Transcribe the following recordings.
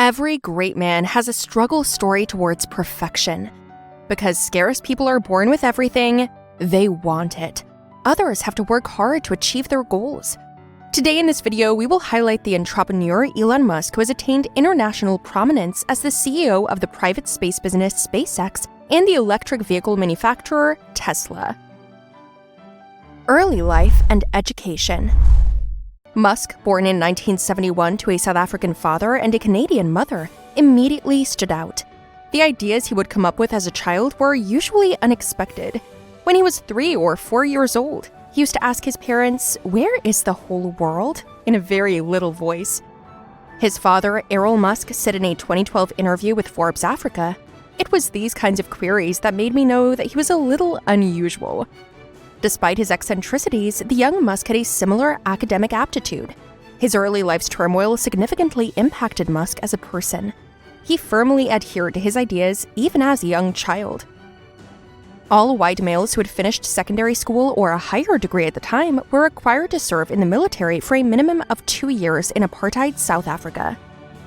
Every great man has a struggle story towards perfection. Because scarce people are born with everything, they want it. Others have to work hard to achieve their goals. Today in this video, we will highlight the entrepreneur Elon Musk, who has attained international prominence as the CEO of the private space business SpaceX and the electric vehicle manufacturer Tesla. Early life and education. Musk, born in 1971 to a South African father and a Canadian mother, immediately stood out. The ideas he would come up with as a child were usually unexpected. When he was 3 or 4 years old, he used to ask his parents, "Where is the whole world?" in a very little voice. His father, Elon Musk, said in a 2012 interview with Forbes Africa, "It was these kinds of queries that made me know that he was a little unusual." Despite his eccentricities, the young Musk had a similar academic aptitude. His early life's turmoil significantly impacted Musk as a person. He firmly adhered to his ideas even as a young child. All white males who had finished secondary school or a higher degree at the time were required to serve in the military for a minimum of 2 years in apartheid South Africa.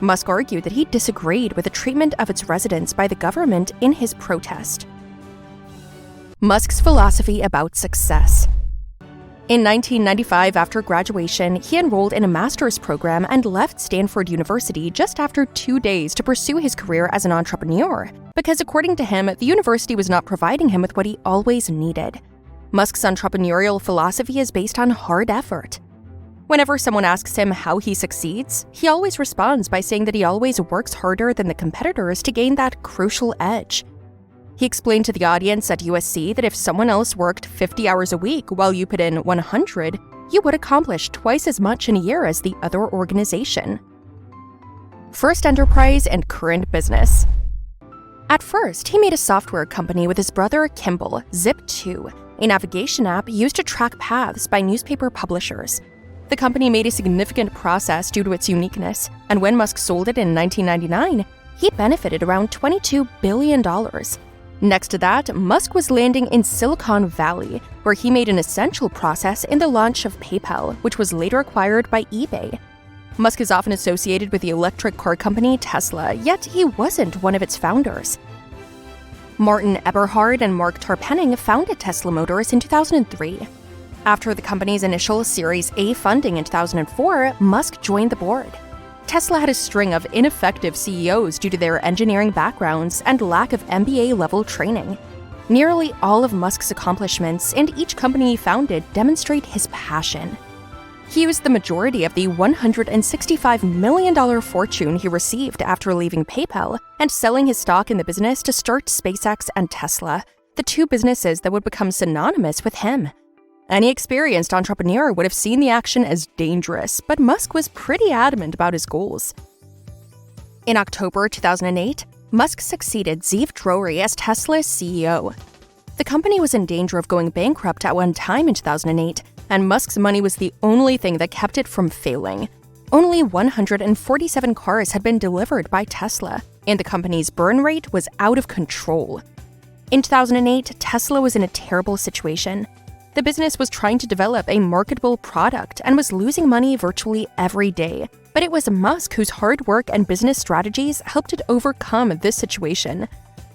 Musk argued that he disagreed with the treatment of its residents by the government in his protest. Musk's philosophy about success. In 1995, after graduation, he enrolled in a master's program and left Stanford University just after 2 days to pursue his career as an entrepreneur, because according to him, the university was not providing him with what he always needed. Musk's entrepreneurial philosophy is based on hard effort. Whenever someone asks him how he succeeds, he always responds by saying that he always works harder than the competitors to gain that crucial edge. He explained to the audience at USC that if someone else worked 50 hours a week while you put in 100, you would accomplish twice as much in a year as the other organization. First enterprise and current business. At first, he made a software company with his brother Kimball, Zip2, a navigation app used to track paths by newspaper publishers. The company made a significant process due to its uniqueness, and when Musk sold it in 1999, he benefited around $22 billion. Next to that, Musk was landing in Silicon Valley, where he made an essential process in the launch of PayPal, which was later acquired by eBay. Musk is often associated with the electric car company Tesla, yet he wasn't one of its founders. Martin Eberhard and Mark Tarpenning founded Tesla Motors in 2003. After the company's initial Series A funding in 2004, Musk joined the board. Tesla had a string of ineffective CEOs due to their engineering backgrounds and lack of MBA-level training. Nearly all of Musk's accomplishments and each company he founded demonstrate his passion. He used the majority of the $165 million fortune he received after leaving PayPal and selling his stock in the business to start SpaceX and Tesla, the two businesses that would become synonymous with him. Any experienced entrepreneur would have seen the action as dangerous, but Musk was pretty adamant about his goals. In October 2008, Musk succeeded Ziv Drory as Tesla's CEO. The company was in danger of going bankrupt at one time in 2008, and Musk's money was the only thing that kept it from failing. Only 147 cars had been delivered by Tesla, and the company's burn rate was out of control. In 2008, Tesla was in a terrible situation. The business was trying to develop a marketable product and was losing money virtually every day. But it was Musk whose hard work and business strategies helped it overcome this situation.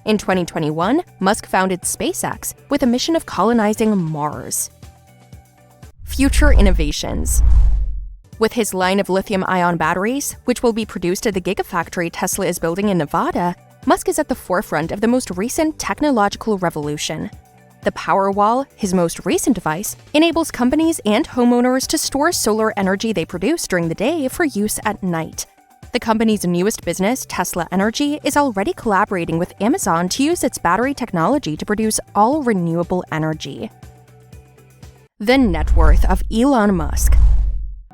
In 2021, Musk founded SpaceX with a mission of colonizing Mars. Future innovations. With his line of lithium-ion batteries, which will be produced at the gigafactory Tesla is building in Nevada, Musk is at the forefront of the most recent technological revolution. The Powerwall, his most recent device, enables companies and homeowners to store solar energy they produce during the day for use at night. The company's newest business, Tesla Energy, is already collaborating with Amazon to use its battery technology to produce all renewable energy. The net worth of Elon Musk.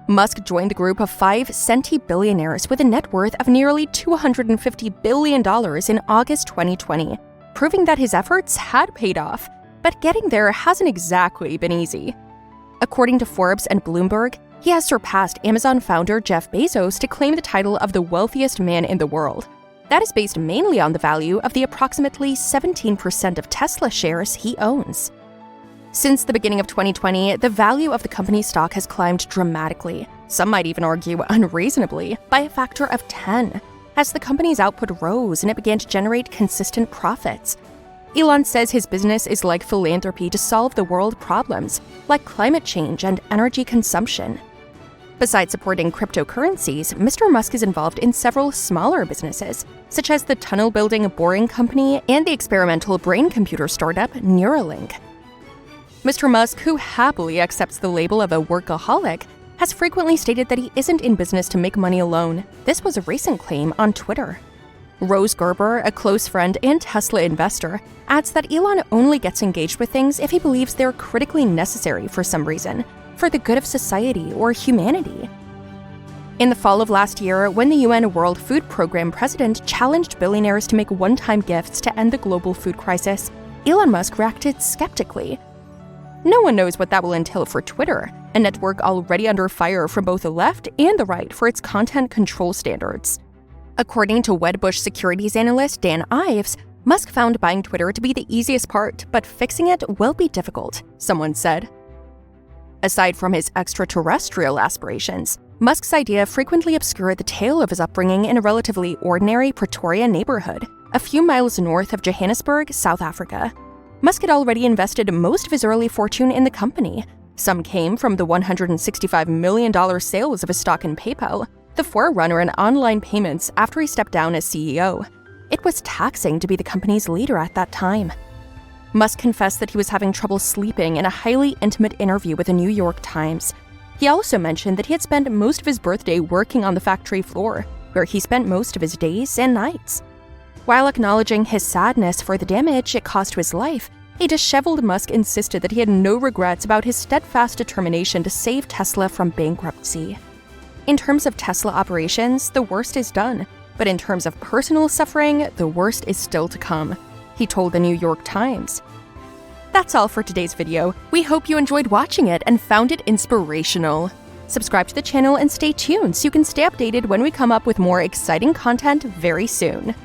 Musk joined the group of 5 centi-billionaires with a net worth of nearly $250 billion in August 2020, proving that his efforts had paid off. But getting there hasn't exactly been easy. According to Forbes and Bloomberg, he has surpassed Amazon founder Jeff Bezos to claim the title of the wealthiest man in the world. That is based mainly on the value of the approximately 17% of Tesla shares he owns. Since the beginning of 2020, the value of the company's stock has climbed dramatically, some might even argue unreasonably, by a factor of 10. as the company's output rose and it began to generate consistent profits. Elon says his business is like philanthropy to solve the world problems, like climate change and energy consumption. Besides supporting cryptocurrencies, Mr. Musk is involved in several smaller businesses, such as the tunnel-building boring company and the experimental brain-computer startup Neuralink. Mr. Musk, who happily accepts the label of a workaholic, has frequently stated that he isn't in business to make money alone. This was a recent claim on Twitter. Rose Gerber, a close friend and Tesla investor, adds that Elon only gets engaged with things if he believes they're critically necessary for some reason, for the good of society or humanity. In the fall of last year, when the UN World Food Program president challenged billionaires to make one-time gifts to end the global food crisis, Elon Musk reacted skeptically. No one knows what that will entail for Twitter, a network already under fire from both the left and the right for its content control standards. According to Wedbush securities analyst Dan Ives, Musk found buying Twitter to be the easiest part, but fixing it will be difficult, someone said. Aside from his extraterrestrial aspirations, Musk's idea frequently obscured the tale of his upbringing in a relatively ordinary Pretoria neighborhood, a few miles north of Johannesburg, South Africa. Musk had already invested most of his early fortune in the company. Some came from the $165 million sales of his stock in PayPal, the forerunner in online payments after he stepped down as CEO. It was taxing to be the company's leader at that time. Musk confessed that he was having trouble sleeping in a highly intimate interview with the New York Times. He also mentioned that he had spent most of his birthday working on the factory floor, where he spent most of his days and nights. While acknowledging his sadness for the damage it caused to his life, a disheveled Musk insisted that he had no regrets about his steadfast determination to save Tesla from bankruptcy. In terms of Tesla operations, the worst is done, but in terms of personal suffering, the worst is still to come, he told the New York Times. That's all for today's video. We hope you enjoyed watching it and found it inspirational. Subscribe to the channel and stay tuned so you can stay updated when we come up with more exciting content very soon.